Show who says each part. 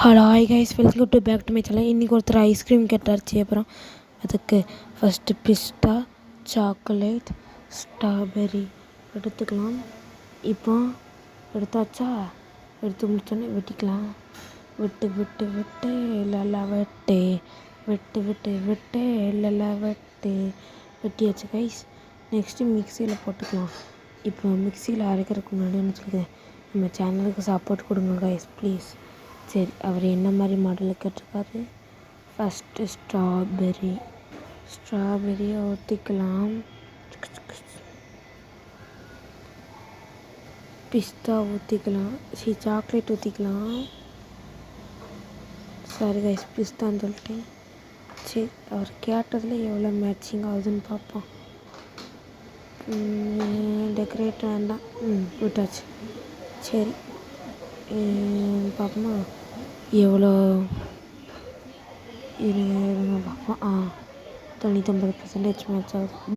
Speaker 1: Hello hi guys, welcome to back to my channel. இன்றைக்கி ஒருத்தர் ice cream கேட்டாச்சு. அப்புறம் அதுக்கு ஃபஸ்ட்டு பிஸ்தா, சாக்லேட், ஸ்ட்ராபெரி எடுத்துக்கலாம். இப்போ எடுத்தாச்சா? எடுத்து முடிச்சோன்னே வெட்டிக்கலாம். விட்டு விட்டு விட்டு இல்லைல்ல வெட்டு, விட்டு விட்டு விட்டு இல்லைல்ல வெட்டு. வெட்டியாச்சு கைஸ். நெக்ஸ்ட்டு மிக்சியில் போட்டுக்கலாம். இப்போ மிக்சியில் அரைக்கிறதுக்கு முன்னாடி என்ன சொல்லுது, நம்ம சேனலுக்கு சப்போர்ட் கொடுங்க கைஸ் ப்ளீஸ். சரி, அவர் என்ன மாதிரி மாடலில் கேட்டிருக்காரு. ஃபஸ்ட்டு ஸ்ட்ராபெரியை ஊற்றிக்கலாம். பிஸ்தா ஊற்றிக்கலாம். சாக்லேட் ஊற்றிக்கலாம். சாரி கைஸ், பிஸ்தான்னு சொல்லிட்டேன். சரி, அவர் கேட்டதில் எவ்வளோ மேட்சிங் ஆகுதுன்னு பார்ப்போம். டெக்கரேட் வேண்டாம். விட்டாச்சு. சரி, பார்ப்போமா எவ்வளோ இருங்க பார்ப்போம். 99% மேட்ச் ஆகுது.